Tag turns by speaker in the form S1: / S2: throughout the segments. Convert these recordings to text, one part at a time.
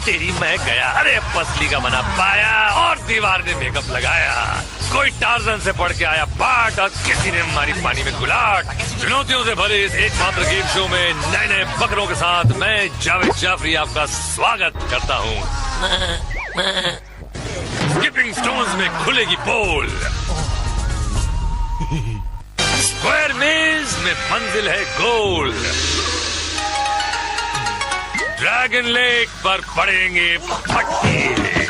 S1: तेरी मैं गया। अरे पसली का बना पाया और दीवार ने मेकअप लगाया। कोई टार्जन से पढ़ के आया पाठ और किसी ने मारी पानी में गुलाट। चुनौतियों से भरे इस एकमात्र गेम शो में नए नए बकरों के साथ मैं जावेद जाफरी आपका स्वागत करता हूँ। स्किपिंग स्टोन्स में खुलेगी पोल, स्क्वायर मेज में मंजिल है गोल, ड्रैगन लेक पर पड़ेंगे पट्टे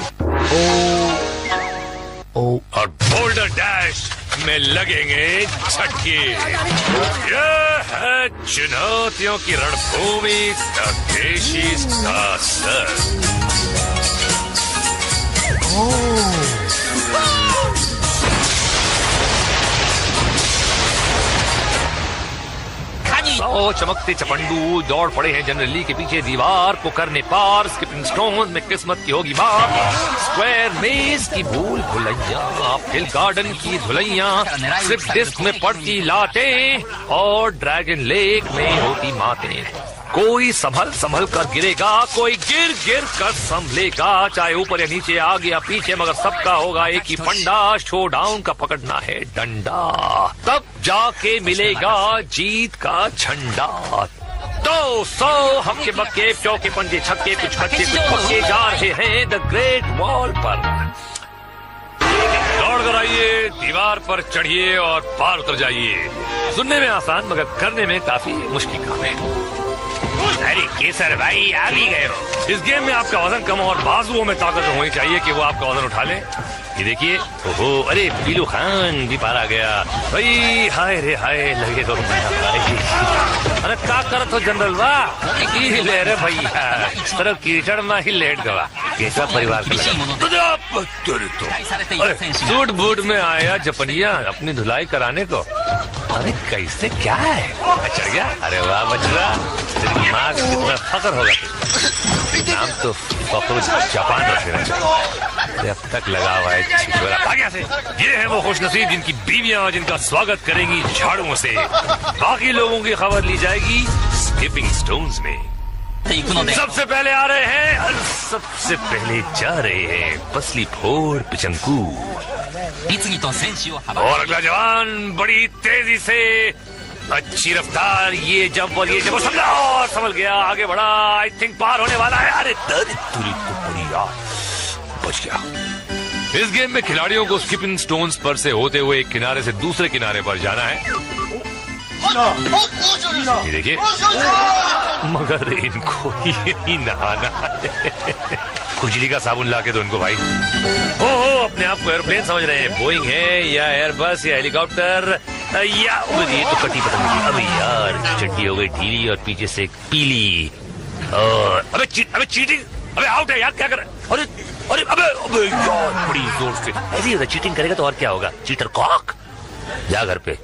S1: और बोल्डर डैश में लगेंगे झटके। यह है चुनौतियों की रणभूमि तकेशी का सर। चमकते चपंडू दौड़ पड़े हैं जनरली के पीछे दीवार को करने पार। स्किपिंग स्टोन में किस्मत की होगी मार। स्क्वायर मेज की भूल भुलैया, हिल गार्डन की धुलैया, सिर्फ डिस्क में पड़ती लाटें और ड्रैगन लेक में होती मातें। कोई संभल कर गिरेगा, कोई गिर कर संभलेगा, चाहे ऊपर या नीचे आगे या पीछे, मगर सबका होगा एक ही फंडा, शो डाउन का पकड़ना है डंडा, तब जाके मिलेगा जीत का झंडा। तो सो हमके बक्के चौके पंजे छक्के, कुछ बच्चे कुछ पक्के जा रहे हैं द ग्रेट वॉल पर। दौड़ कर आइए, दीवार पर चढ़िए और पार उतर जाइए। सुनने में आसान मगर करने में काफी मुश्किल काम है। अरे केसर भाई आ भी गए हो। इस गेम में आपका वजन कम और बाजुओं में ताकत होनी चाहिए कि वो आपका वजन उठा ले। ये देखिए, ओहो, अरे पीलू खान भी पार आ गया भाई। हाय रे हाय लगे तो अरे का करत हो जनरल वाह की ले रे भैया, तेरे कीचड़ में ही लेट गवा कैसा परिवार अरे सूट बूट में आया जपनिया अपनी धुलाई कराने को। अरे कैसे क्या है, अच्छा क्या? अरे वाह बचरा, तेरी माँ को कितना फख्र होगा। नाम तो फख्र जापान रखना चाहिए। अब तक लगा हुआ है छिछोरा से। ये है वो खुशनसीब जिनकी बीवियां जिनका स्वागत करेंगी झाड़ुओं से। बाकी लोगों की खबर ली जाएगी स्किपिंग स्टोन्स में। सबसे पहले आ रहे हैं और सबसे पहले जा रहे हैं पसली फोड़ पिचंकू। और अगला जवान बड़ी तेजी से, अच्छी रफ्तार, ये जंप और ये जंप, संभल गया, आगे बढ़ा, आई थिंक पार होने वाला है। अरे तुरी तो पड़ी यार, बच गया। इस गेम में खिलाड़ियों को स्किपिंग स्टोन्स पर से होते हुए एक किनारे से दूसरे किनारे पर जाना है। ये देखिए, मगर इनको ही नहाना है। खुजली का साबुन लाके दो इनको भाई। ओहो, अपने आप को एयरप्लेन समझ रहे हैं। बोइंग है या एयरबस या हेलीकॉप्टर या ये तो कटी पतंग। अबे यार चड्डी हो गई ढीली और पीछे से पीली। अबे चीटिंग, अबे आउट है यार, क्या कर? अरे अरे अबे यार बड़ी जोर से ऐसे ही चीटिंग करेगा तो और क्या होगा, चीटर कॉक। जा घर पे।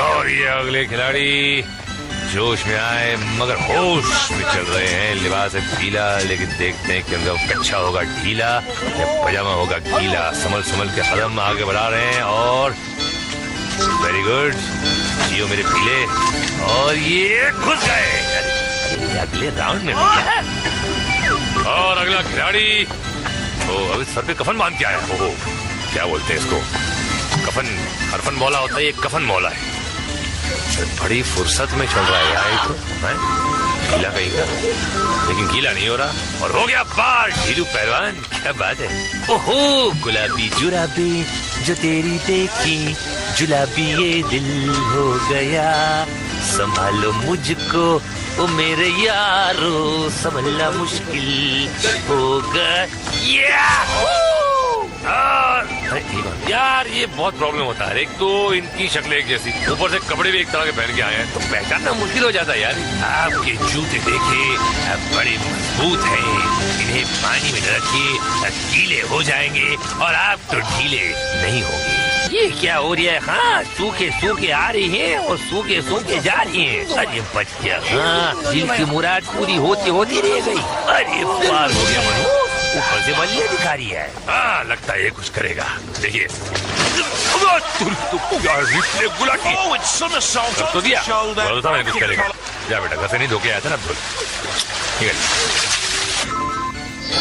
S1: और ये अगले खिलाड़ी जोश में आए मगर होश में चल रहे हैं। लिबास है पीला लेकिन देखते हैं कि उनका कच्चा होगा ढीला या पजामा होगा गीला। संभल के कदम आगे बढ़ा रहे हैं और वेरी गुड, जियो मेरे पीले। और ये घुस गए अगले राउंड में। और अगला खिलाड़ी अभी सर पे कफन बांध के आया। ओहो, क्या बोलते हैं इसको, कफन, हरफन मौला होता है, ये कफन मौला है। बड़ी फुर्सत में चल रहा है यार, तो गीला कहीं का, लेकिन गीला नहीं हो रहा। और हो गया पार ढीलू पहलवान, क्या बात है। ओहो, गुलाबी जुराबी जो तेरी देखी, जुलाबी ये दिल हो गया, संभालो मुझको ओ मेरे यारो, संभलना मुश्किल होगा। यार ये बहुत प्रॉब्लम होता है। एक तो इनकी शक्ल एक जैसी, ऊपर से कपड़े भी एक तरह के पहन के आए हैं, तो पहचानना मुश्किल हो जाता है यार। आपके जूते देखे बड़े मजबूत हैं, इन्हें पानी में रखिए गीले हो जाएंगे और आप तो ढीले नहीं होंगे। ये क्या हो रहा है? हाँ, सूखे आ रही हैं और सूखे जा रही हैं। अरे बच गया, हाँ, दिल की मुराद पूरी होती रह गई। अरे पार हो गया मनु। ऊपर से बल्ले दिखा रही है। हाँ, लगता है ये कुछ करेगा। देखिए गुलाटी तो दिया, बोलता मैंने कुछ करेगा। जा बेटा, घर से नहीं धोके आया था ना, बोल।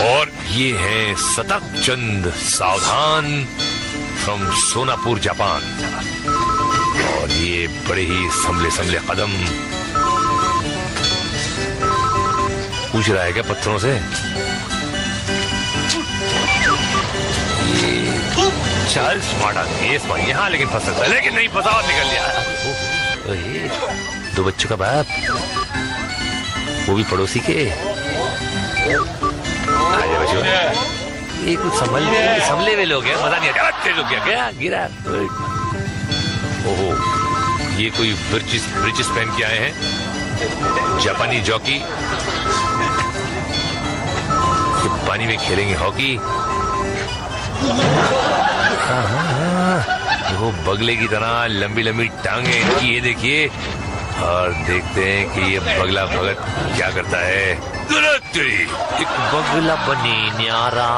S1: और ये हैं सतर्क चंद सावधान फ्रॉम सोनापुर जापान। और ये बड़े ही संभले कदम। पूछ रहा है क्या पत्थरों से? चल स्मार्ट आदमी, यहाँ लेकिन फंस सकता है, लेकिन नहीं फंसा और निकल गया। दो बच्चों का बाप, वो भी पड़ोसी के। आजा बच्चों, ये कुछ संभले हुए लोग हैं, मजा नहीं आता। तेज हो गया, गया गिरा। ओहो, ये कोई ब्रिटिश पहन के आए हैं, जापानी जॉकी। पानी में खेलेंगे हॉकी। वो बगले की तरह लंबी लंबी टांगे इनकी, ये देखिए। और देखते हैं कि ये बगला भगत क्या करता है। एक बगला बने न्यारा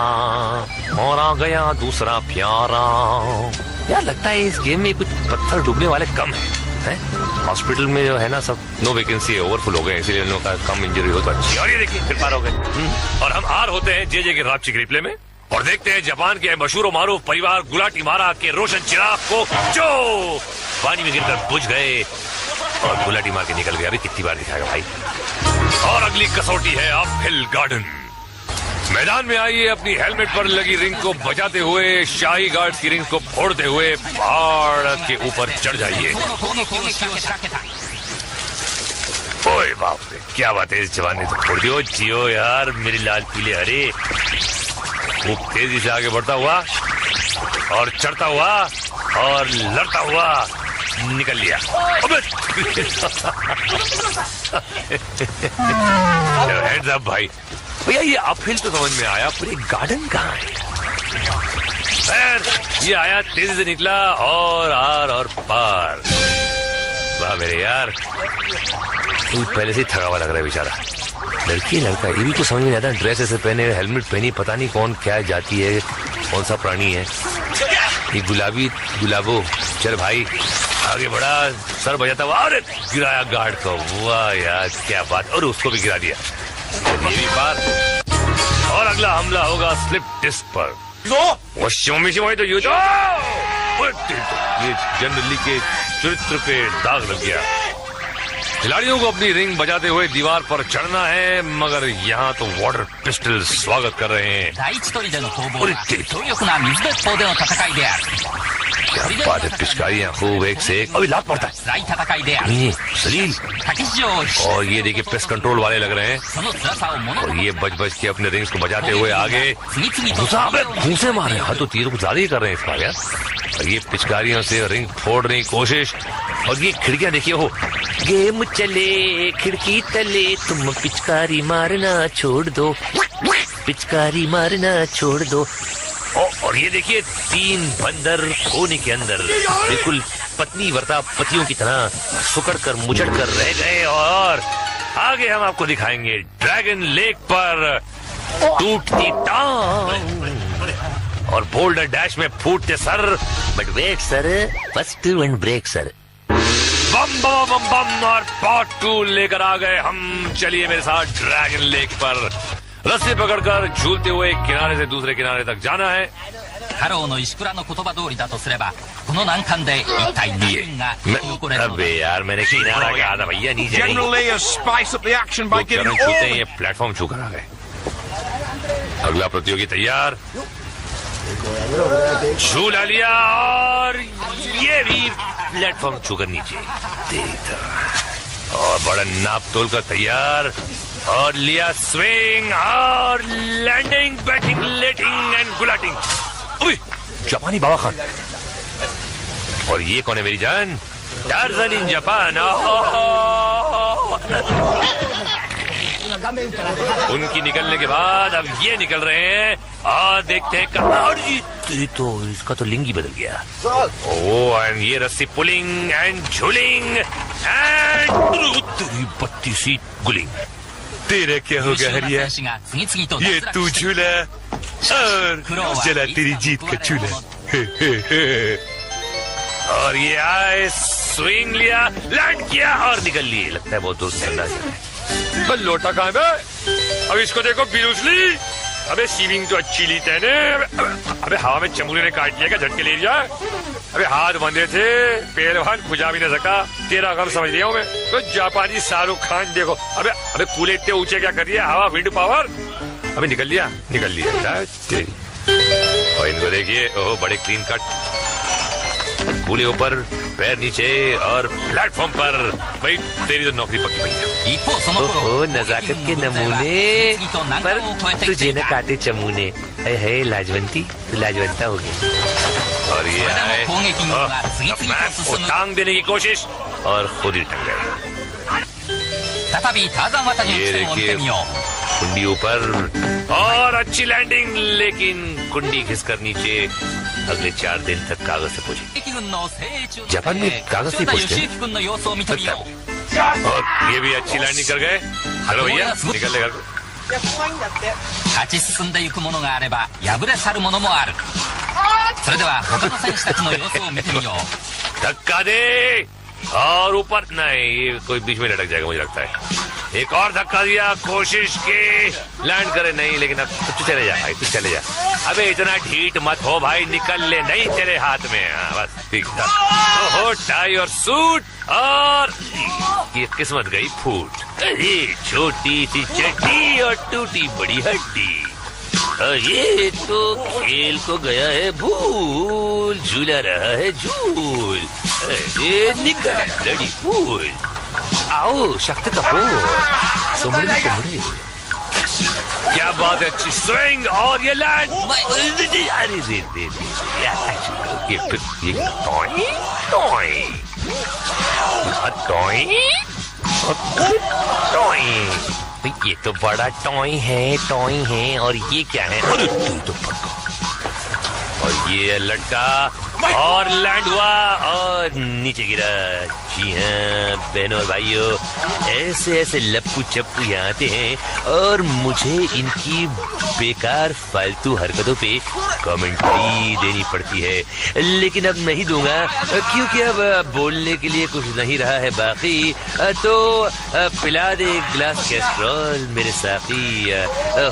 S1: और आ गया दूसरा प्यारा। यार लगता है इस गेम में कुछ पत्थर डूबने वाले कम है। हॉस्पिटल में जो है ना, सब नो वैकेंसी है, ओवरफुल हो गए, इसीलिए इन लोगों का कम इंजरी हो तो अच्छी। और ये देखिए फिर पार हो गए। और हम हार होते हैं जे के रापची के रिप्ले में, और देखते हैं जापान के मशहूर मारूफ परिवार गुलाटी मारा के रोशन चिराग को, जो पानी में गिरकर बुझ गए और गुलाटी मार के निकल गया। अभी कितनी बार दिखाएगा भाई। और अगली कसौटी है अपहिल गार्डन। मैदान में आइए, अपनी हेलमेट पर लगी रिंग को बजाते हुए, शाही गार्ड्स की रिंग को फोड़ते हुए पहाड़ के ऊपर चढ़ जाइए। ओए बाप रे, क्या बात है, इस जवान ने तो फोड़ दियो। जियो यार मेरी लाल पीले हरे। वो तेजी से आगे बढ़ता हुआ और चढ़ता हुआ और लड़ता हुआ निकल लिया। हेड्स अप भाई। भैया ये अपहिल तो समझ में आया, पर ये गार्डन कहाँ है? ये आया, तेजी से निकला और आर और पार। वाह मेरे यार, तू पहले से ही थका हुआ लग रहा है बेचारा। लड़की लड़का ये भी तो समझ में नहीं आता। ड्रेस ऐसे पहने, हेलमेट पहनी, पता नहीं कौन क्या जाती है, कौन सा प्राणी है ये। गुलाबो चल भाई आगे बढ़ा, सर बजाता हुआ और गिराया गार्ड को। वाह यार क्या बात, और उसको भी गिरा दिया। ये भी बात। और अगला हमला होगा स्लिप डिस्क पर। तो ये जनरली के चरित्र पे दाग लग गया। खिलाड़ियों को अपनी रिंग बजाते हुए दीवार पर चढ़ना है, मगर यहाँ तो वाटर पिस्टल स्वागत कर रहे हैं। क्या बात है, पिचकारियां खूब एक से एक। अभी लात पड़ता है सलील। और ये देखिए पेस्ट कंट्रोल वाले लग रहे हैं, और ये बच के अपने रिंग्स को बजाते हुए आगे घूंसे मारे। हाँ तो तीरों को ज्यादा ही कर रहे हैं इस बार यार। और ये पिचकारियों से रिंग फोड़ने की कोशिश। और ये खिड़कियां देखिए, हो गेम चले खिड़की तले, तुम पिचकारी मारना छोड़ दो, पिचकारी मारना छोड़ दो। और ये देखिए 3 बंदर कोने के अंदर बिल्कुल पत्नी वर्ता पतियों की तरह सुकड़ कर मुचड़ कर रह गए। और आगे हम आपको दिखाएंगे ड्रैगन लेक पर टूटती टांग और बोल्डर डैश में फूटते sir. But wait sir, first one break sir. बम बम बम बम और पार्ट 2 लेकर आ गए हम। चलिए मेरे साथ ड्रैगन लेक पर। रस्सी पकड़कर झूलते हुए एक किनारे से दूसरे किनारे तक जाना है। अबे यार मैंने किनारा कहा था भैया, नीचे छूते हैं, ये प्लेटफॉर्म छू कर आ गए। अगला प्रतियोगी तैयार, झूला लिया और ये भी प्लेटफॉर्म छूकर नीचे देखता, और बड़ा नाप तोल कर तैयार, और लिया स्विंग और लैंडिंग, बैटिंग, लेटिंग एंड गुलाटिंग। जापानी बाबा खान। और ये कौन है मेरी जान? Tarzan in Japan. उनकी निकलने के बाद अब ये निकल रहे हैं, और देखते हैं कहाँ। तो इसका तो लिंग ही बदल गया। ओह, एंड ये रस्सी पुलिंग एंड झूलिंग एंड बत्ती सी गुलिंग। तेरा क्या होगा हरिया? ये तू झूला और जला तेरी जीत का चूल्हा। और ये आए, स्विंग लिया, लैंड किया और निकल लिए। लगता है बहुत दूर से अंदाजा है। लोटा कहाँ है? अब इसको देखो बिरूसली। अबे स्विमिंग तो अच्छी ली तेने। अबे हवा में चमूरे ने काट लिया क्या? झटके ले लिया? अबे हाथ बंधे थे, पहलवान खुजा भी न सका। तेरा गम समझ लिया हूँ मैं। तो जापानी शाहरुख खान देखो। अबे कूले इतने ऊंचे क्या कर दिया? हवा, विंड पावर। अबे निकल लिया। और इनको देखिए, ओह बड़े क्लीन कट। कूले ऊपर, पैर नीचे और प्लेटफॉर्म पर। भाई तेरी तो नौकरी पक्की पड़ी है। ओहो नजाकत के नमूने, पर तुझे न काटे चमूने। है लाजवंती, तो लाजवंता हो गई। और ये आए, टांग देने की कोशिश और खुद ही टंग गए। ये देखिए कुंडी ऊपर और अच्छी लैंडिंग, लेकिन कुंडी घिसकर नीचे। अगले 4 दिन तक कागज से पूछे। जापान में कागज नहीं पूछते। और ये भी अच्छी लैंडिंग कर गए। हेलो भैया, निकल ले घर को। धक्का दे और ऊपर। नहीं, ये कोई बीच में लटक जाएगा मुझे लगता है। एक और धक्का दिया, कोशिश की लैंड करे, नहीं। लेकिन अब तू चले जा भाई, तू चले जा। अबे इतना ढीठ मत हो भाई, निकल ले। नहीं तेरे हाथ में। बस ठीक था। ओहो टाई और सूट, और ये किस्मत गई फूट। अरे छोटी सी चड्डी और टूटी बड़ी हड्डी। ये तो खेल को गया है भूल, झूला रहा है झूल। अरे निकल लड़ी फूल। आओ शक्ति कपूर, सुमड़ी कुमड़ी। क्या बात है, अच्छी स्विंग और ये लैंड। अरे ये तो बड़ा टॉय है। और ये क्या है? और ये लटका और लैंड हुआ और नीचे गिरा। जी हाँ बहनों और भाइयों, ऐसे लप्पू चप्पू यहाँ आते हैं और मुझे इनकी बेकार फालतू हरकतों पे कमेंट्री देनी पड़ती है। लेकिन अब नहीं दूंगा, क्योंकि अब बोलने के लिए कुछ नहीं रहा है बाकी। तो पिला दे एक गिलास कैस्ट्रॉल मेरे साथी,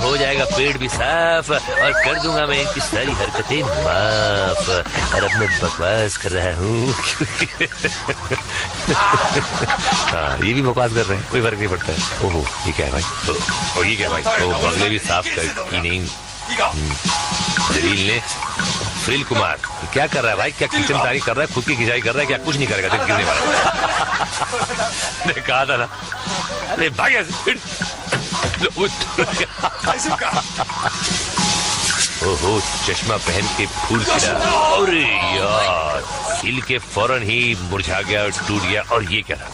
S1: हो जाएगा पेट भी साफ और कर दूंगा मैं इनकी सारी हरकतें माफ। और अब मैं बकवास कर रहा हूँ। हाँ ये भी बकवास कर रहे हैं, कोई फर्क नहीं पड़ता है। ओहो ये क्या है भाई? ओ ये क्या है भाई? ओ बगले भी साफ कर की नहीं। जलील ने फ्रिल कुमार क्या कर रहा है भाई? क्या किचन तारी कर रहा है? खुद की खिंचाई कर रहा है? क्या कुछ नहीं करेगा? देख गिरने वाला। ने कहा था ना। अरे भाई ओहो चश्मा पहन के फूल खिला। अरे यार खिल के फौरन ही मुरझा गया और टूट गया। और ये क्या था?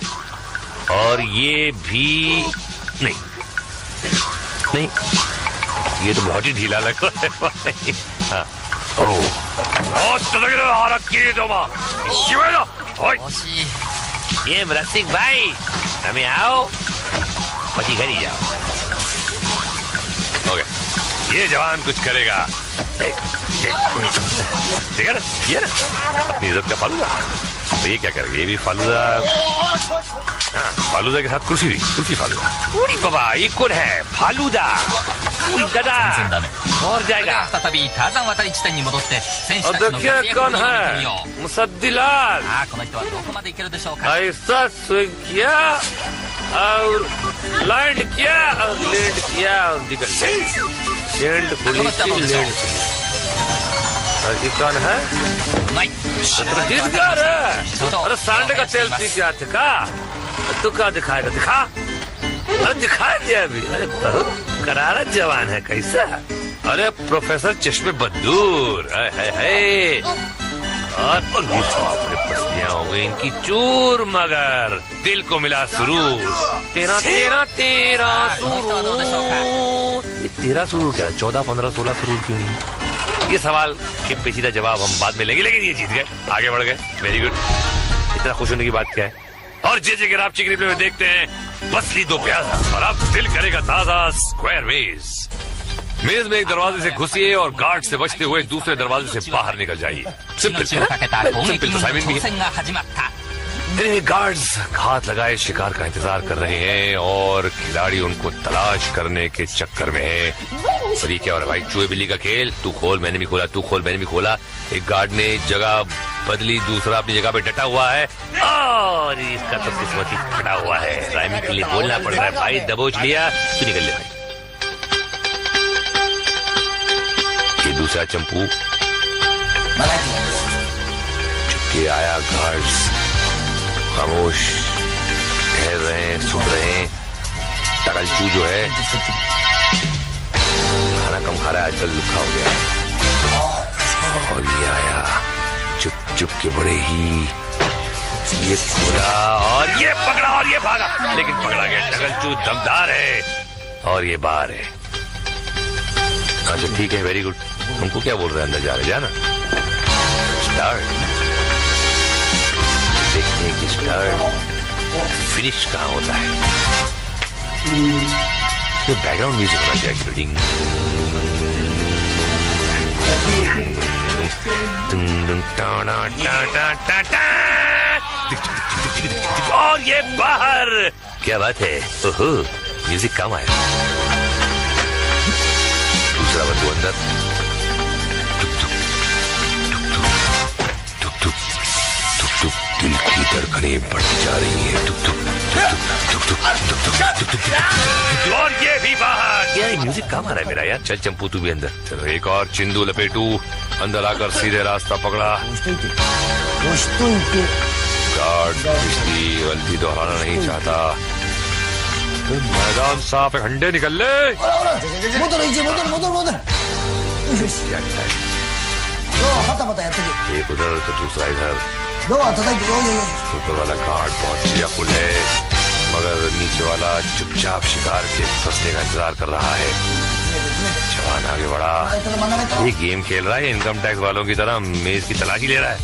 S1: और ये भी नहीं, ये तो बहुत ही ढीला लग रहा है भाई। हाँ ये रसिक भाई हमें आओ, पति घर ही जाओ। ओके ये जवान कुछ करेगा। देखा ना, ये ना अपनी इज्जत का फालूदा। तो ये क्या करेगा? ये भी फालूदा। हाँ फालूदा के साथ कुर्सी फालूदा। बाबा ये कौन है? फालूदा दादा और जाएगा। देखिए कौन है? मुसद्दिलाल। ऐसा स्विंग किया और लैंड किया और लैंड किया और निकल लैंड खुली थी लैंड। और ये कौन है? छत्तीसगढ़ है। अरे सांडे का तेल पी के आते का? तू क्या दिखाएगा? दिखा। अरे दिखा दिया अभी। अरे बहुत करारा जवान है कैसा? अरे प्रोफेसर चश्मे बदूर है। और पसलियां हो गई इनकी चूर, मगर दिल को मिला सुरूर। तेरा सुरूर क्या? 14, 15, 16 सुरूर क्यों नहीं? ये सवाल के पेचीदा जवाब हम बाद में लेंगे, लेकिन ये जीत गए, आगे बढ़ गए। Very good. इतना खुश होने की बात क्या है? और जे के रापची के रिप्ले में देखते हैं बस ली 2 प्याजा और अब दिल करेगा ताजा स्क्वायर मेज। मेज में एक दरवाजे से घुसिए और गार्ड से बचते हुए दूसरे दरवाजे से बाहर निकल जाइए। सिंपल असाइनमेंट भी है। गार्ड्स हाथ लगाए शिकार का इंतजार कर रहे हैं और खिलाड़ी उनको तलाश करने के चक्कर में है। और क्या हो रहा है भाई, चूहे बिल्ली का खेल, तू खोल मैंने भी खोला, तू खोल मैंने भी खोला। एक गार्ड ने जगह बदली, दूसरा अपनी जगह पे डटा हुआ है और इसका तो किस्मत ही फटा हुआ है। राइमिंग के लिए बोलना पड़ रहा है भाई, दबोच लिया तू निकल ले भाई। ये दूसरा चंपू चुपके आया। गार्ड्स खामोश ठहर रहे हैं, सुन रहे हैं। टकलचू जो है खाना कम खा रहा है आजकल, लुखा हो गया। और ये आया चुप चुप के बड़े ही, ये खोला और ये पकड़ा और ये भागा, लेकिन पकड़ा गया। टकलचू दमदार है और ये बाहर है। अच्छा ठीक है, वेरी गुड। हमको क्या बोल रहे हैं, अंदर जा रहे, जाना स्टार्ट। देखते हैं कि स्टार्ट फिनिश कहाँ होता है। तो बैकग्राउंड म्यूजिक होना चाहिए। और ये बाहर, क्या बात है, ओहो म्यूजिक कम आया। दूसरा बंदू अंदर, दिल की धड़कनें बढ़ती जा रही हैं, टुक टुक टुक टुक टुक टुक टुक। और ये भी बाहर। यार म्यूजिक कहाँ आ रहा है मेरा यार। चल चंपू तू भी अंदर। चलो एक और चिंदू लपेटू अंदर आकर सीधे रास्ता पकड़ा। गार्ड पिछली गलती दोहराना नहीं चाहता। मैदान साफ है, हंडे निकल ले। एक उधर तो दूसरा इधर। ऊपर वाला गार्ड बहुत चिड़ियाफुल है, मगर नीचे वाला चुपचाप शिकार के फंसने का इंतजार कर रहा है। जवान आगे बढ़ा, ये गेम खेल रहा है इनकम टैक्स वालों की तरह, मेज की तलाशी ले रहा है,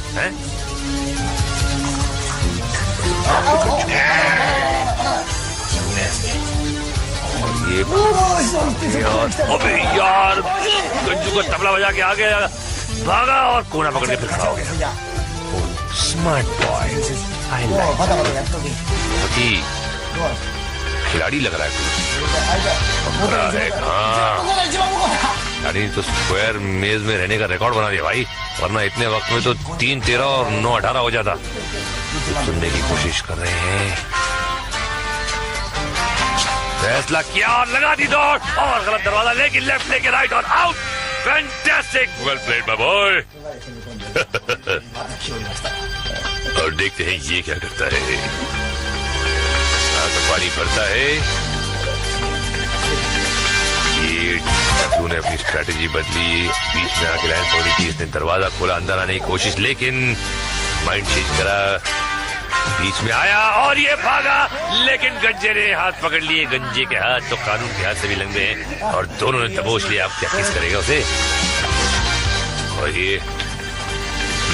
S1: और ये अबे यार गंजू का तबला बजा के आ गया, भागा और कोना पकड़ के फिर खड़ा हो गया। Smart boy, I like. खिलाड़ी लग रहा है खिलाड़ी तो स्क्वायर मेज में रहने का रिकॉर्ड बना दिया भाई, वरना इतने वक्त में तो 3-13 और 9-18 हो जाता। सुनने की कोशिश कर रहे हैं। फैसला किया और लगा दी दौड़, और गलत दरवाजा लेके लेफ्ट लेके राइट और out. Fantastic, well played my boy. और देखते हैं ये क्या करता है। तो पानी भरता है। ये टकलू ने अपनी स्ट्रेटेजी बदली, बीच में आके लाइन तोड़ी थी, इसने दरवाजा खोला, अंदर आने की कोशिश, लेकिन माइंड चेंज करा, बीच में आया और ये भागा, लेकिन गंजे ने हाथ पकड़ लिए। गंजे के हाथ तो कानून के हाथ से भी लंबे हैं और दोनों ने दबोच लिया। अब क्या किस करेगा उसे। और ये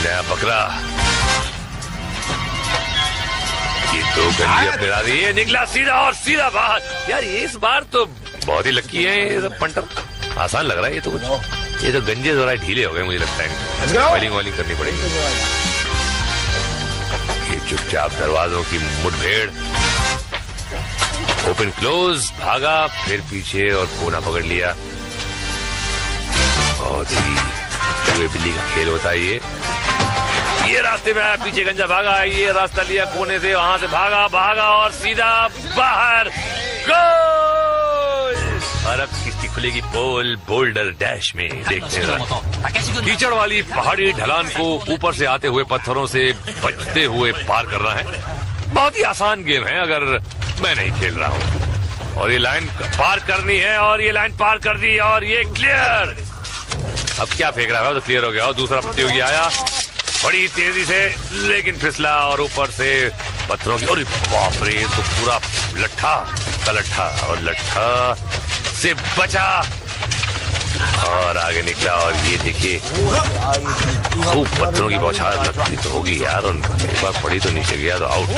S1: नया बकरा, ये 2 गंजे अपने ला दिए, निकला सीधा और सीधा बाहर। यार ये इस बार तो बहुत ही लकी है ये सब पंटर। आसान लग रहा है ये तो कुछ। ये तो गंजे जरा ढीले हो गए मुझे लगता है, बॉलिंग करनी पड़ेगी। ये चुपचाप दरवाजों की मुठभेड़, ओपन क्लोज, भागा फिर पीछे और कोना पकड़ लिया। बहुत ही चूहे बिल्ली का खेल होता है ये रास्ते में आया, पीछे गंजा भागा, ये रास्ता लिया कोने से, वहां से भागा और सीधा बाहर। गोल! और अब किसकी खुलेगी पोल बोल्डर डैश में। देखते हैं कीचड़ वाली पहाड़ी ढलान को ऊपर से आते हुए पत्थरों से बचते हुए पार करना है। बहुत ही आसान गेम है अगर मैं नहीं खेल रहा हूँ। और ये लाइन पार करनी है और ये लाइन पार कर दी और ये क्लियर। अब क्या फेंक रहा है, तो क्लियर हो गया। और दूसरा प्रतियोगी आया बड़ी तेजी से, लेकिन फिसला और ऊपर से पत्थरों की, और बाप रे तो पूरा लट्ठा का लट्ठा, और लट्ठा से बचा और आगे निकला और ये देखिए खूब पत्थरों की बौछार लगती तो होगी यार, एक बार पड़ी तो नीचे गया तो आउट।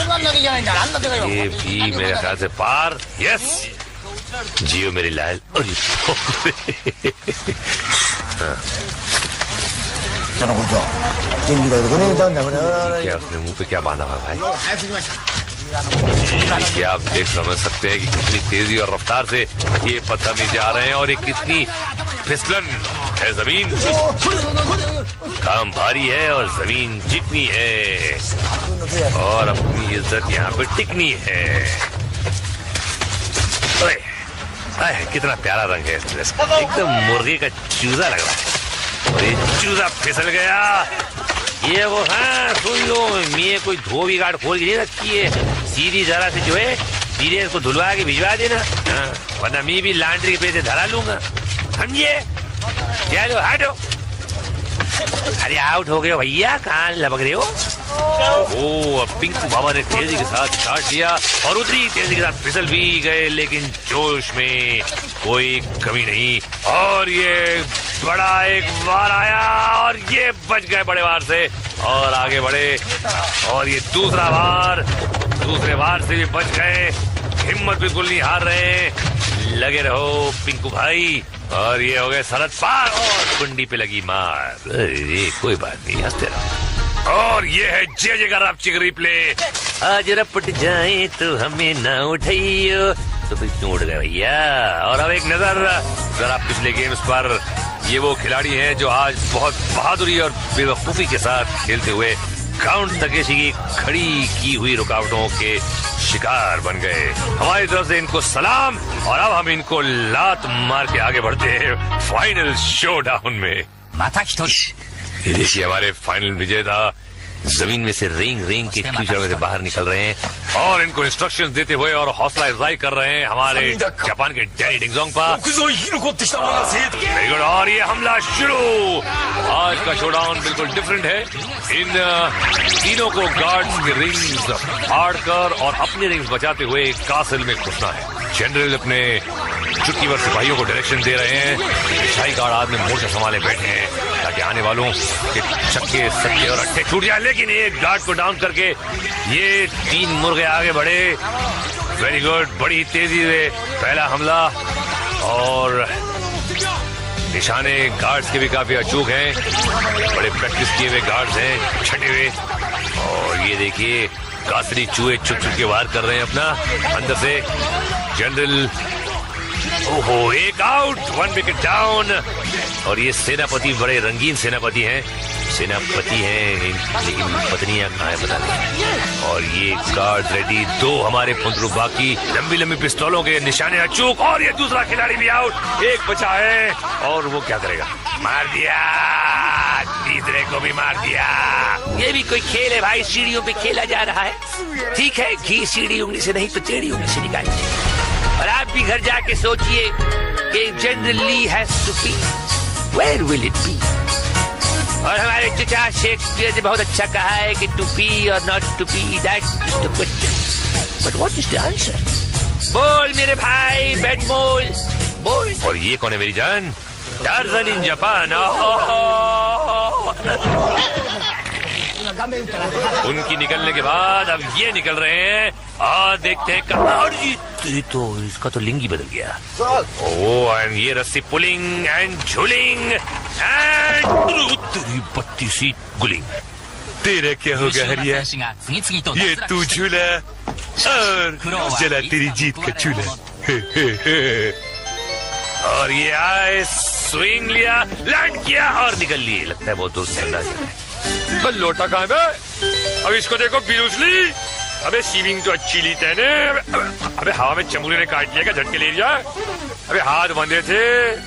S1: ये भी मेरे ख्याल से पार। यस, जियो मेरी लाल। क्या उसने मुंह पे क्या बांधा हुआ भाई? देखिए आप समझ सकते हैं कि कितनी तेजी और रफ्तार से ये पत्थर नीचे आ रहे हैं और ये कितनी फिसलन है। जमीन काम भारी है और जमीन चिकनी है और अपनी इज्जत यहाँ पे टिकनी है। कितना प्यारा रंग है इस ड्रेस का, एकदम मुर्गे का चूजा लग रहा है। और ये चूजा फिसल गया। ये वो हाँ सुन लो, मैं कोई धोबी गाड़ खोल के नहीं रखी है, सीधी जरा से जो है सीधे इसको धुलवा के भिजवा देना, वरना मैं भी लॉन्ड्री के पैसे धरा लूंगा, समझे? चलो हटो। अरे आउट हो गए भैया, कहाँ लपक रहे हो? ओ पिंकू बाबा ने तेजी के साथ काट लिया और उतरी तेजी के साथ फिसल भी गए, लेकिन जोश में कोई कमी नहीं। और ये बड़ा एक वार आया और ये बच गए बड़े वार से और आगे बढ़े। और ये दूसरा वार, दूसरे वार से भी बच गए। हिम्मत बिल्कुल नहीं हार रहे, लगे रहो पिंकू भाई। और ये हो गए सरहद पार और कुंडी पे लगी मार। अरे कोई बात नहीं, हंसते रहो। और ये है जे का रपचिक रिप्ले। आज रपट जाए तो हमें ना उठाइयो, तो फिर क्यों उठ गए भैया? और अब एक नजर जरा पिछले गेम्स पर। ये वो खिलाड़ी हैं जो आज बहुत बहादुरी और बेवकूफी के साथ खेलते हुए काउंट तकेशी की खड़ी की हुई रुकावटों के शिकार बन गए। हमारी तरफ से इनको सलाम। और अब हम इनको लात मार के आगे बढ़ते हैं फाइनल शोडाउन में। ये देखिए हमारे फाइनल विजेता जमीन में से रेंग रेंग के कीचड़ में से बाहर निकल रहे हैं और इनको इंस्ट्रक्शंस देते हुए और हौसला अफजाई कर रहे हैं हमारे जापान के डैनी डिंगजोंगपा। Very good. और ये हमला शुरू। आज का शोडाउन बिल्कुल डिफरेंट है। इन तीनों को गार्ड्स के रिंग्स फाड़कर और अपने रिंग्स बचाते हुए कासल में घुसना है। जनरल अपने चुटकीवर सिपाहियों को डायरेक्शन दे रहे हैं। शाही गार्ड आदमी मोर्चा संभाले बैठे हैं ताकि आने वालों के चक्के सक्के और अट्ठे छूट जाए, लेकिन एक गार्ड को डाउन करके ये तीन मुर्गे आगे बढ़े। Very good. बड़ी तेजी से पहला हमला और निशाने गार्ड्स के भी काफी अचूक हैं, बड़े प्रैक्टिस किए हुए गार्ड्स हैं, छठे हुए। और ये देखिए कासरी चूहे चुप चुप के वार कर रहे हैं अपना अंदर से। जनरल ओहो, एक आउट, 1 विकेट डाउन। और ये सेनापति बड़े रंगीन सेनापति हैं, सेनापति हैं लेकिन पत्नियां कहाँ है पता नहीं। और ये गार्ड रेडी, 2 हमारे पुंतरू बाकी, लंबी लंबी पिस्तौलों के निशाने अचूक। और ये दूसरा खिलाड़ी भी आउट, एक बचा है और वो क्या करेगा? मार दिया, तीसरे को भी मार दिया। ये भी कोई खेल है भाई, सीढ़ियों पे खेला जा रहा है। ठीक है, घी सीढ़ी उंगली से नहीं तो टेढ़ी उंगली से निकालिए। और आप भी घर जाके सोचिए कि generally has to be, where will it be? और हमारे चचा शेक्सपियर ने बहुत अच्छा कहा है कि टू बी और not to be, that is the question, but what is the answer? बोल मेरे भाई, बैट बोल बोल। और ये कौन है मेरी जान? Tarzan in Japan. उनकी निकलने के बाद अब ये निकल रहे हैं और देखते हैं कहाँ। तो इसका तो लिंग ही बदल गया। ओह, एंड ये रस्सी पुलिंग एंड झूलिंग एंड बत्ती सी गुलिंग। तेरा क्या होगा हरिया? ये तू झूला और जला तेरी जीत का चूल्हा। और ये आए, स्विंग लिया, लैंड किया और निकल लिए। लगता है बहुत दूर से अंदाजा है। लोटा कहाँ है? अब इसको देखो बिरूसली। अबे सीविंग तो अच्छी ली तेने। अबे हवा में चमूरे ने काट लिया, झटके ले लिया। अबे हाथ बंधे थे,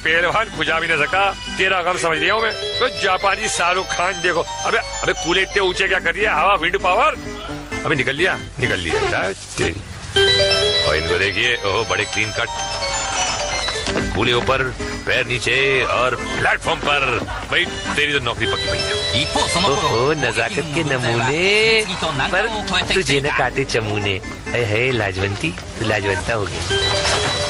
S1: पहलवान खुजा भी न सका। तेरा गम समझ लिया हूँ मैं। तो जापानी शाहरुख खान देखो। अबे कूले इतने ऊंचे क्या कर दिया? हवा, विंड पावर। अबे निकल लिया। और इनको देखिए, ओह बड़े क्लीन कट, कूले ऊपर, पैर नीचे और प्लेटफॉर्म पर। भाई तेरी तो नौकरी पक्की भैया। ओहो, नजाकत के नमूने पर तुझे न काटे चमूने। है लाजवंती, तू लाजवंता हो गई।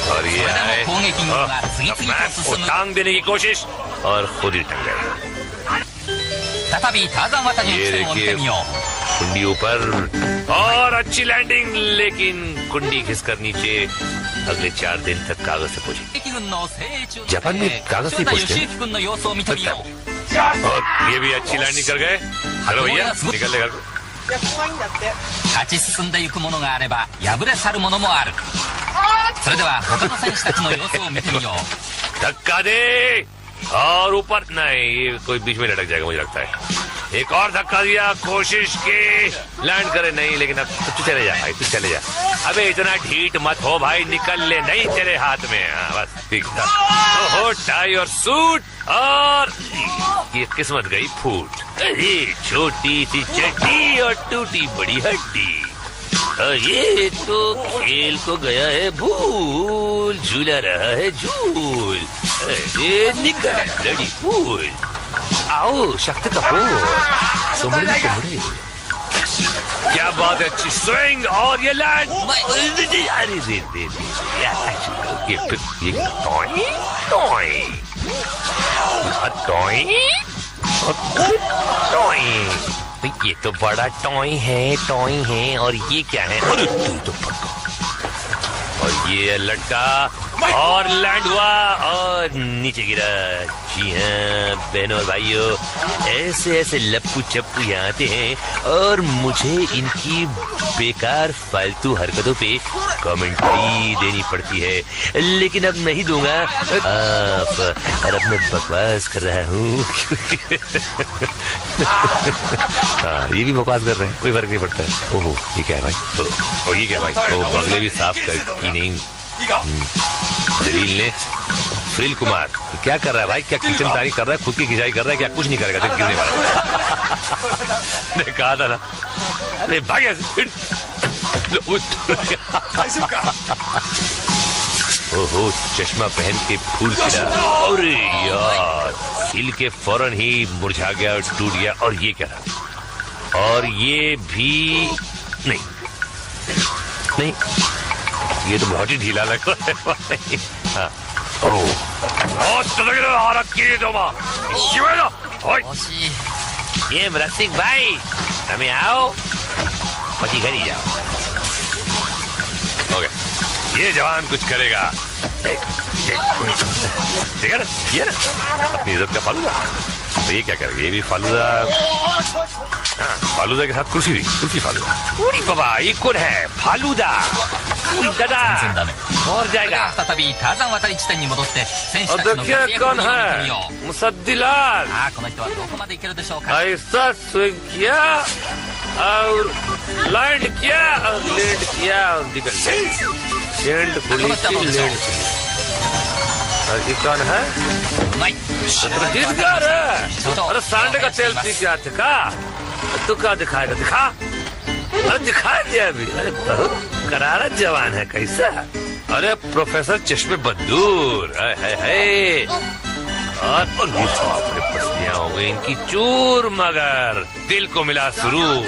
S1: और ये आए मैप को टांग देने की कोशिश और खुद ही टंग गए। ये देखिए कुंडी ऊपर और अच्छी लैंडिंग, लेकिन कुंडी खिसकर नीचे। अगले 4 दिन तक कागज से पूछे। जापान में कागज से पूछते हैं। और ये भी अच्छी लैंडिंग कर गए। हेलो भैया, निकल ले घर को।
S2: 勝ち進んでいくものがあれば敗れ去るものもある。それでは他の選手たちの様子を見てみよう。
S1: धक्का दे और ऊपर नहीं, ये कोई बीच में लटक जाएगा मुझे लगता है। एक और धक्का दिया, कोशिश की लैंड करे नहीं, लेकिन अब तू चले जा भाई, तू चले जा। अबे इतना ढीठ मत हो भाई, निकल ले, नहीं तेरे हाथ में। बस ठीक था। ओहो, टाई और सूट और ये किस्मत गई फूट। अरे छोटी सी चड्डी और टूटी बड़ी हड्डी। ये तो खेल को गया है भूल, झूला रहा है झूल। अरे निकल लड़ी फूल। आओ शक्ति कपूर, सुमड़े सुमड़े। क्या बात है, अच्छी स्विंग और ये लैंड। अरे दे ये टॉय टॉय टॉय टॉय। ये तो बड़ा टॉय है और ये क्या है? अरे तू तो पक्का। और ये लटका और लैंड हुआ और नीचे गिरा। जी हाँ बहनों और भाइयों, ऐसे ऐसे लप्पू चप्पू यहाँ आते हैं और मुझे इनकी बेकार फालतू हरकतों पे कमेंट्री देनी पड़ती है, लेकिन अब नहीं दूंगा। और अब मैं बकवास कर रहा हूँ। हाँ, ये भी बकवास कर रहे हैं, कोई फर्क नहीं पड़ता है। ओहो ये क्या है भाई? ओ ये क्या भाई? ओ बगले भी साफ कर की नहीं। जलील ने सुनील कुमार क्या कर रहा है भाई? क्या किचन तारी कर रहा है? खुद की खिंचाई कर रहा है? क्या कुछ नहीं करेगा? देख गिरने वाला। ने कहा था ना, अरे भाई ओहो चश्मा पहन के फूल खिला। अरे यार हिल के फौरन ही मुरझा गया और टूट गया। और ये क्या था? और ये भी नहीं, ये तो बहुत ही ढीला लग रहा है भाई। हाँ। ये मृतिक भाई हमें आओ, पति घर ही जाओ। ओके, ये जवान कुछ करेगा। देखा ना, ये ना अपनी इज्जत का फालूदा। तो ये क्या करेगा? ये भी फालूदा। हाँ, फालूदा के साथ कुर्सी भी, कुर्सी फालूदा। पूरी बाबा ये कौन है? फालूदा दादा और जाएगा। और देखिए कौन है? मुसद्दिलाल। ऐसा स्विंग किया और लैंड किया और लैंड किया और निकल गया। ये कौन है? गीतकार है। अरे सांडे का तेल पी के आते का? तू क्या दिखाएगा? दिखा। अरे दिखा दिया अभी। अरे बहुत करारा जवान है कैसा? अरे प्रोफेसर चश्मे बदूर है। और ये अपने पसलियां हो गई इनकी चूर, मगर दिल को मिला सुरूर।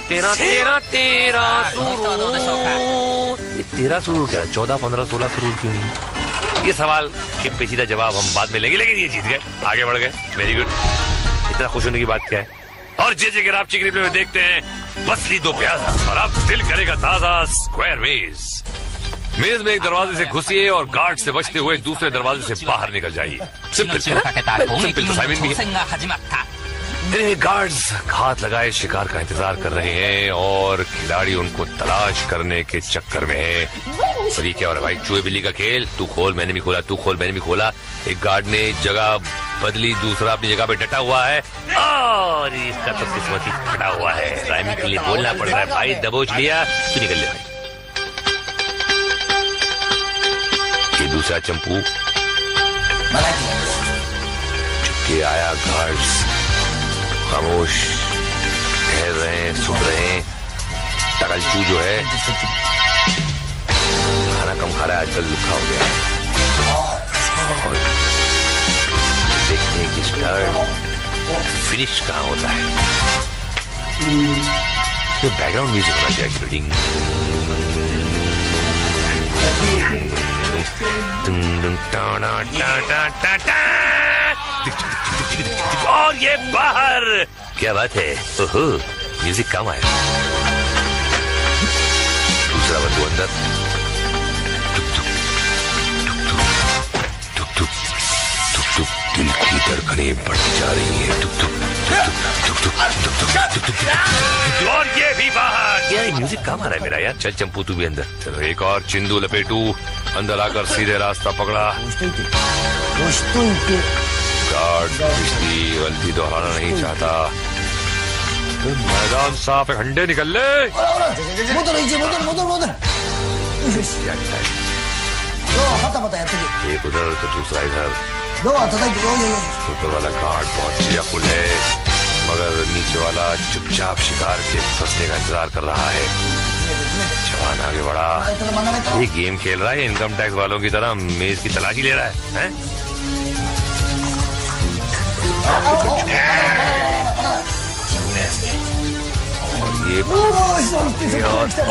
S1: तेरा तेरा तेरा सुरूर। तेरा सुरूर क्या? 14, 15, 16 सुरूर क्यों नहीं? ये सवाल के पेचीदा जवाब हम बाद में लेंगे, लेकिन ये जीत गए, आगे बढ़ गए। Very good. इतना खुश होने की बात क्या है? और जे गिरापची की में देखते हैं मछली दो प्याजा और अब दिल करेगा ताजा स्क्वायर वेज। मेज में एक दरवाजे से घुसिए और गार्ड से बचते हुए दूसरे दरवाजे से बाहर निकल जाइए। सिंपल असाइनमेंट भी है। गार्ड्स हाथ लगाए शिकार का इंतजार कर रहे हैं और खिलाड़ी उनको तलाश करने के चक्कर में है। और ये क्या हो रहा है भाई? चूहे बिल्ली का खेल। तू खोल मैंने भी खोला, तू खोल मैंने भी खोला। एक गार्ड ने जगह बदली, दूसरा अपनी जगह पे डटा हुआ है और इसका तो किस्मत ही फटा हुआ है। राइमिंग के लिए बोलना पड़ रहा है भाई। दबोच लिया तू, निकल ले भाई। ये दूसरा चंपू चुपके आया। गार्ड्स खामोश ठहर रहे हैं, सुन रहे हैं। टकलचू जो है खाना कम खा रहा है, आजकल लुखा हो गया है। और देखते हैं कि स्टार्ट फिनिश कहाँ होता है। तो बैकग्राउंड म्यूजिक होना चाहिए। और ये बाहर। क्या बात है, ओहो म्यूजिक काम आया। दूसरा बंदू अंदर। दिल की धड़कनें बढ़ती जा रही हैं। और ये भी बाहर। यार म्यूजिक काम आ रहा है मेरा यार। चल चंपू तू भी अंदर। चलो एक और चिंदू लपेटू। अंदर आकर सीधे रास्ता पकड़ा। गार्ड पिछली गलती दोहराना नहीं चाहता। मैदान साफ है, हंडे निकल ले। एक उधर तो दूसरा इधर। ऊपर वाला गार्ड बहुत चिड़ियाफुल है, मगर नीचे वाला चुपचाप शिकार के फंसने का इंतजार कर रहा है। जवान आगे बढ़ा। ये गेम खेल रहा है इनकम टैक्स वालों की तरह, मेज की तलाशी ले रहा है?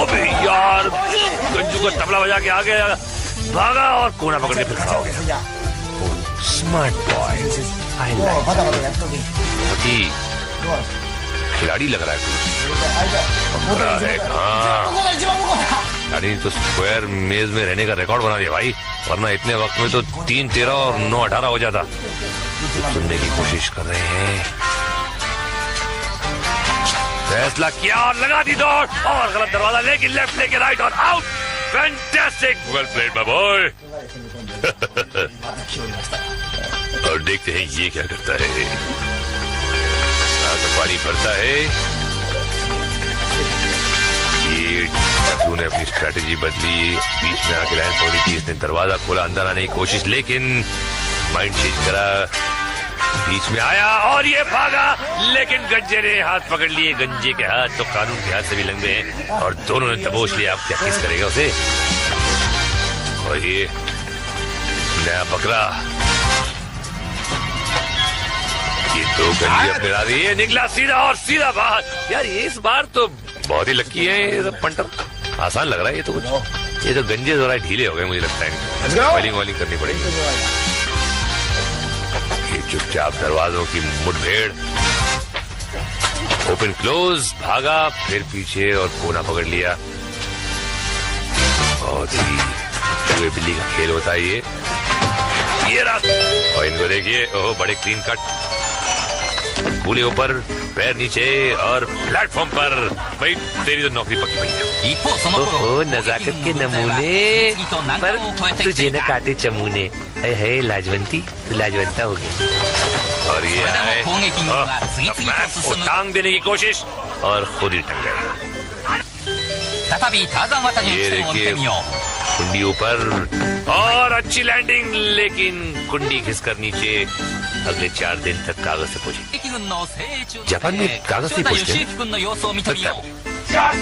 S1: अबे यार, गंजू को तबला बजा के आगे भागा और कोना पकड़ के फिर खड़ा हो गया। स्मार्ट बॉय, बहुत ही खिलाड़ी लग रहा है। खिलाड़ी तो स्क्वायर मेज में रहने का रिकॉर्ड बना दिया भाई, वरना इतने वक्त में तो 3-13 और 9-18 हो जाता। सुनने की कोशिश कर रहे हैं। फैसला किया और लगा दी दौड़, और गलत दरवाजा, लेकिन लेफ्ट लेके राइट और out. Fantastic, well played my boy. और देखते हैं ये क्या करता है। पानी भरता है। ये टप्पू ने अपनी स्ट्रेटेजी बदली, बीच में आके लाइन तोड़ी थी। इसने दरवाजा खोला, अंदर आने की कोशिश, लेकिन माइंड चेंज करा, बीच में आया और ये भागा, लेकिन गंजे ने हाथ पकड़ लिए। गंजे के हाथ तो कानून के हाथ से भी लंबे हैं और दोनों ने दबोच लिया। अब क्या किस करेगा उसे? और ये नया बकरा, ये दो गंजे अपने ला दिए, निकला सीधा और सीधा बाहर। यार ये इस बार तो बहुत ही लकी है ये सब पंटर। आसान लग रहा है ये तो कुछ। ये तो गंजे जरा ढीले हो गए मुझे लगता है। बॉलिंग करनी पड़ेगी। चुपचाप दरवाजों की मुठभेड़, ओपन क्लोज, भागा, फिर पीछे और कोना पकड़ लिया। बहुत ही चूहे बिल्ली का खेल होता है ये रहा। और इनको देखिए, ओह बड़े क्लीन कट, कूले ऊपर, पैर नीचे और प्लेटफॉर्म पर। भाई तेरी तो नौकरी पक्की पड़ी है। ओहो नजाकत के नमूने, पर तुझे न काटे चमूने। है लाजवंती, तो लाजवंता हो गई। और ये आए टांग देने की कोशिश और खुद ही टंग गए। ये देखिए कुंडी ऊपर और अच्छी लैंडिंग, लेकिन कुंडी खिसकर नीचे। अगले 4 दिन तक कागज से पूछे। जापान में कागज से पूछते।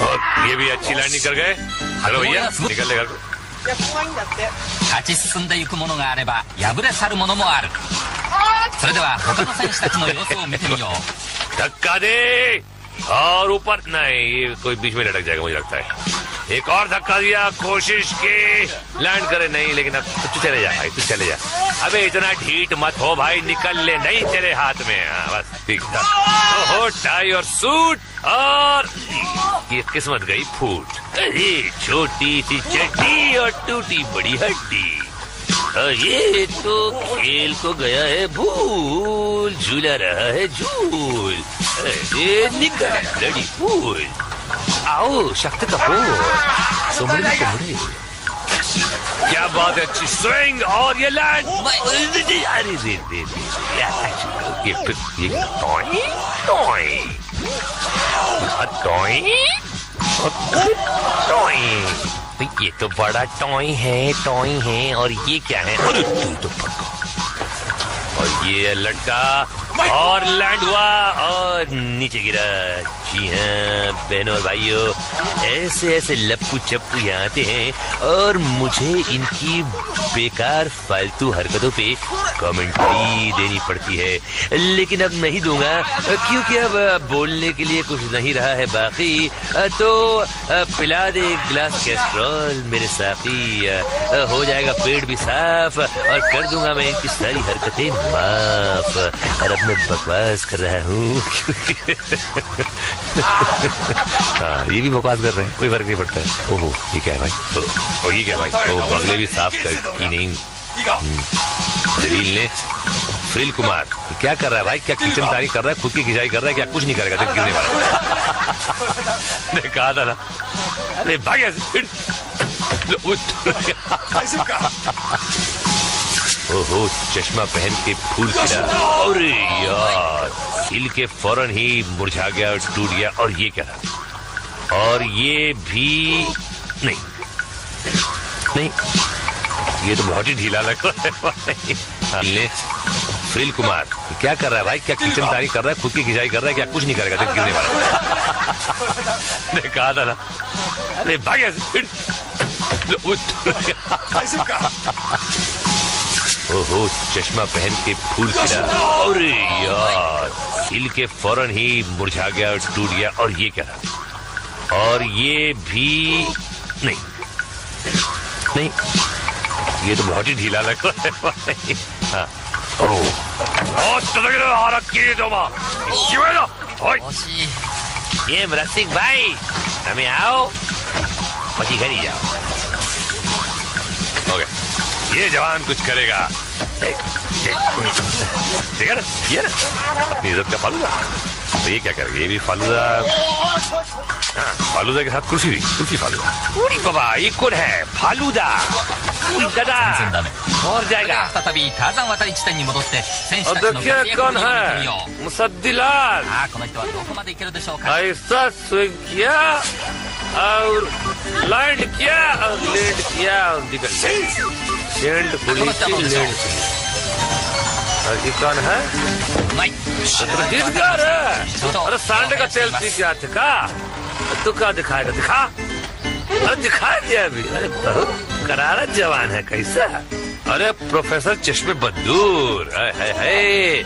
S1: और ये भी अच्छी लैंडिंग कर गए। हेलो भैया, निकल लेगा।
S2: 勝ち進んでいくものがあれば敗れ去るものもある。それでは他の選手たちの様子を見てみよう。
S1: धक्का दे और ऊपर नहीं, ये कोई बीच में लटक जाएगा मुझे लगता है। एक और धक्का दिया, कोशिश की लैंड करे, नहीं, लेकिन अब तू चले जा भाई, तू चले जा। अबे इतना ढीठ मत हो भाई, निकल ले, नहीं तेरे हाथ में। बस ठीक था। ओहो टाई और सूट, और ये किस्मत गई फूट। अरे छोटी सी चड्डी और टूटी बड़ी हड्डी। ये तो खेल को गया है भूल, झूला रहा है झूल। अरे निकल लड़ी फूल। आओ शक्ति कपूर, सुमड़े कुमड़े। क्या बात है, अच्छी स्विंग और ये लैंड। अरे ये तो बड़ा टॉय है, और ये क्या है? अरे तू तो पक्का। और ये लटका और लैंड हुआ और नीचे गिरा। जी हाँ बहनों और भाइयों, ऐसे ऐसे लप्पू चप्पू यहाँ आते हैं और मुझे इनकी बेकार फालतू हरकतों पे कमेंट्री देनी पड़ती है, लेकिन अब नहीं दूंगा क्योंकि अब बोलने के लिए कुछ नहीं रहा है बाकी। तो पिला दे एक गिलास कैस्ट्रॉल मेरे साथी, हो जाएगा पेट भी साफ और कर दूंगा मैं इनकी सारी हरकतें माफ। और अब मैं बकवास कर रहा हूँ। हाँ, ये भी बकवास कर रहे हैं, कोई फर्क नहीं पड़ता है। ओहो ये क्या है भाई, ओ ये क्या है भाई, ओ बगले भी साफ कर की नहीं। जलील ने फ्रिल कुमार क्या कर रहा है भाई, क्या किचन तारी कर रहा है, खुद की खिंचाई कर रहा है, क्या कुछ नहीं करेगा तो गिरने वाला। मैं कहा था ना, अरे भाई ओहो चश्मा पहन के फूल खिला, अरे यार हिल के फौरन ही मुरझा गया और टूट गया। और ये क्या था, और ये भी नहीं नहीं, ये तो बहुत ही ढीला लग रहा है। फ्रिल कुमार क्या कर रहा है भाई, क्या किचन तारी कर रहा है, खुद की खिंचाई कर रहा है, क्या कुछ नहीं करेगा तो गिरने वाला। मैं कहा था ना, अरे भाई ओहो चश्मा पहन के फूल खिला, अरे यार हिल के फौरन ही मुरझा गया और टूट गया। और ये क्या था, और ये भी नहीं नहीं, ये तो बहुत ही ढीला लग रहा है। हाँ ये मृतिक भाई हमें आओ पति घर ही जाओ। ओके ये जवान कुछ करेगा, देखा ना ये ना अपनी इज्जत का फालूदा। तो ये क्या करेगा, ये भी फालूदा, हाँ फालूदा के साथ कुर्सी भी, कुर्सी फालूदा। पूरी बाबा ये कौन है, फालूदा दादा और जाएगा। देखिए कौन है, मुसद्दिलाल ऐसा स्विंग किया और लैंड किया और लैंड किया और निकल गया। लैंड और ये कौन है, अरे सांडे का तेल पी के आते का, तू क्या दिखाएगा, दिखा, अरे दिखा दिया अभी। अरे बहुत करारा जवान है कैसा, अरे प्रोफेसर चश्मे बदूर है।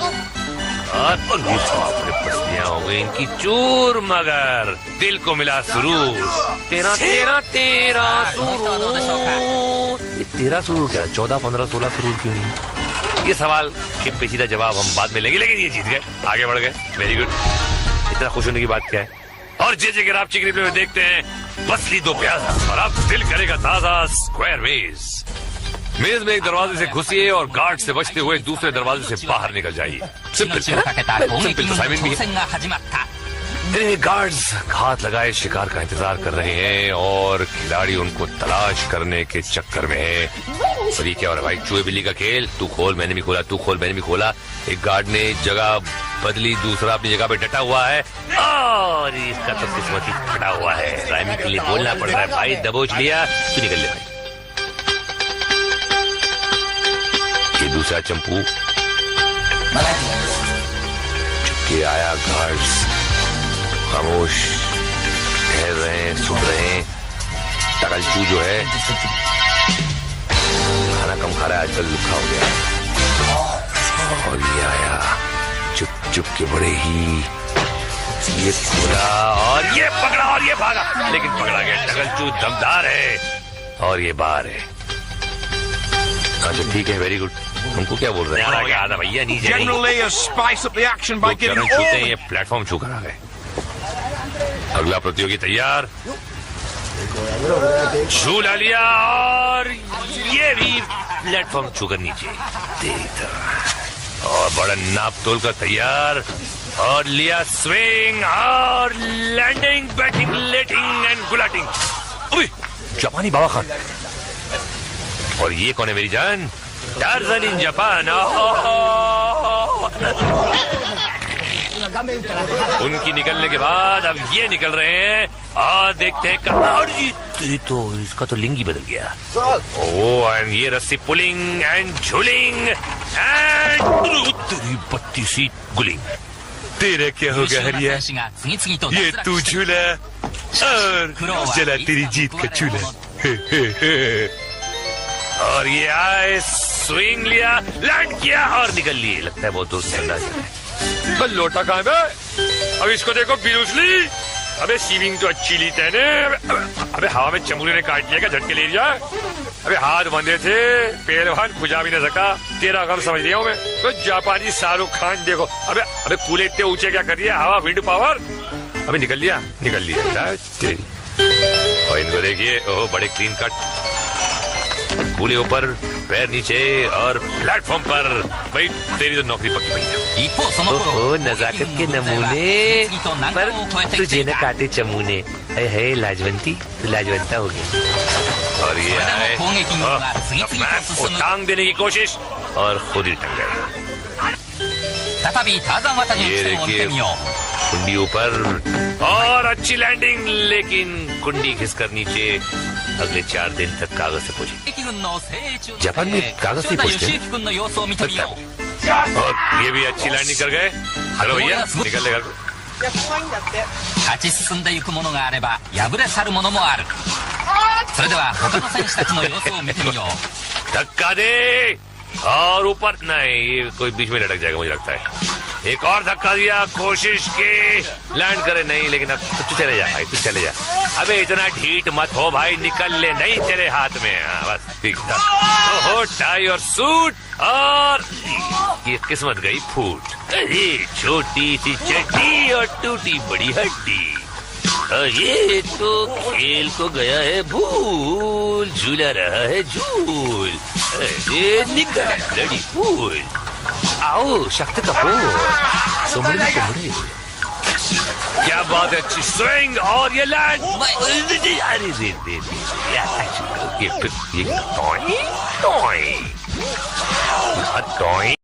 S1: और ये पसलियां हो गई इनकी चूर, मगर दिल को मिला सुरूर। तेरा तेरा तेरा सुरूर, तेरा सुरूर क्या, 14 15 16 सुरूर क्यों नहीं। ये सवाल के पेचीदा जवाब हम बाद में लेंगे, लेकिन ये जीत गए, आगे बढ़ गए, वेरी गुड। इतना खुश होने की बात क्या है। और जे गिराप चिकनी में देखते हैं मछली दो प्याजा और अब दिल करेगा ताजा स्क्वायर मेज। मेज में एक दरवाजे से घुसिए और गार्ड से बचते हुए दूसरे दरवाजे से बाहर निकल जाइए। सिंपल असाइनमेंट भी है। गार्ड्स हाथ लगाए शिकार का इंतजार कर रहे हैं और खिलाड़ी उनको तलाश करने के चक्कर में है। और ये क्या हो रहा है भाई, चूहे बिल्ली का खेल, तू खोल मैंने भी खोला, तू खोल मैंने भी खोला। एक गार्ड ने जगह बदली, दूसरा अपनी जगह पे डटा हुआ है और इसका तो किस्मत ही फटा हुआ है। राइमिंग के लिए बोलना पड़ रहा है भाई, दबोच लिया तू निकल ले भाई। ये दूसरा चंपू चुपके आया, गार्ड्स खामोश ठहर रहे हैं, सुन रहे हैं। टकलचू जो है खाना कम खा रहा है आजकल, लुखा हो गया। और ये आया चुप चुप के, बड़े ही ये खोला और ये पकड़ा और ये भागा, लेकिन पकड़ा गया। टकलचू दमदार है और ये बाहर है। अच्छा ठीक है, वेरी गुड। हमको क्या बोल रहे हैं, आगे आधा भैया नीचे चरण छूते हैं, ये प्लेटफॉर्म छू कर आ गए। अगला प्रतियोगी तैयार, छू ला लिया और ये भी प्लेटफॉर्म छू कर नीचे और बड़ा नाप तोल कर तैयार और लिया स्विंग और लैंडिंग, बैटिंग, लेटिंग एंड गुलाटिंग। जापानी बाबा खान। और ये कौन है मेरी जान, टार्ज़न इन जापान। उनकी निकलने के बाद अब ये निकल रहे हैं और देखते हैं कहाँ। तो इसका तो लिंग ही बदल गया। ओह एंड ये रस्सी पुलिंग एंड झूलिंग एंड बत्ती सी गुलिंग। तेरा क्या
S2: 優
S1: होगा
S2: 秀な
S1: हरिया?
S2: 選手が次々と
S1: ये
S2: 脱
S1: तू
S2: 落している
S1: झूला और जला तेरी जीत का चूल्हा. और ये आए स्विंग लिया, लैंड किया और निकल लिए. लगता है बहुत दूर से अंदाज है. बस लोटा कहाँ है बे? अब इसको देखो बिरूसली. अबे स्विमिंग तो अच्छी ली तेने. अबे हवा में चमूले ने काट लिया, झटके ले लिया. अबे हाथ बंधे थे, पहलवान खुजा भी न सका. तेरा गम समझ लिया हूं मैं. तो जापानी शाहरुख खान देखो. अबे कूले इतने ऊंचे क्या कर दिया? हवा, विंड पावर. अबे निकल लिया. तेरी. और इनको देखिए, ओह बड़े क्लीन कट. कूले ऊपर, पैर नीचे और प्लेटफॉर्म पर. भाई तेरी तो नौकरी पक्की पड़ी है.
S2: 一方その頃
S1: ओहो नजाकत के नमूने,
S2: 次々と難
S1: पर
S2: 関を越えてき
S1: तुझे
S2: てい
S1: न
S2: た
S1: काटे चमूने. है लाजवंती, तू लाजवंता हो गई. और ये आए,
S2: 攻撃軍が次々
S1: मैप
S2: と
S1: को
S2: 進む
S1: टांग देने की कोशिश और खुद ही टंग गए.
S2: 再びターザン渡りの
S1: ये
S2: 起点を見て
S1: देखिए
S2: みよ
S1: कुंडी ऊपर और अच्छी लैंडिंग, लेकिन कुंडी खिसकर नीचे. अगले 4 दिन तक कागज से पहुंची.
S2: う敵軍の精鋭中
S1: जापान में कागज से
S2: 塩田
S1: पूछते
S2: 義
S1: हैं.
S2: 行軍の様子を見てみよう
S1: और ये भी अच्छी लैंडिंग कर गए. चलो भैया निकल ले घर को.
S2: 勝ち進んでいくものがあれば敗れ去るものもあるそれでは他の選手たちの様子を見てみよう
S1: धक्का दे और ऊपर. नहीं, ये कोई बीच में लटक जाएगा मुझे लगता है. एक और धक्का दिया, कोशिश की लैंड करे नहीं, लेकिन अब तू चले जा भाई, तू चले जा. अबे इतना ढीठ मत हो भाई, निकल ले. नहीं तेरे हाथ में. बस ठीक था. ओहो टाई और सूट और ये किस्मत गई फूट. अरे छोटी सी चड्डी और टूटी बड़ी हड्डी. ये तो खेल को गया है भूल, झूला रहा है झूल. अरे निकल लड़ी फूल. आओ शक्ति कपूर, सुमड़े कुमड़े. क्या बात है, अच्छी स्विंग और ये लैंड. अरे ये टॉय टॉय टॉय.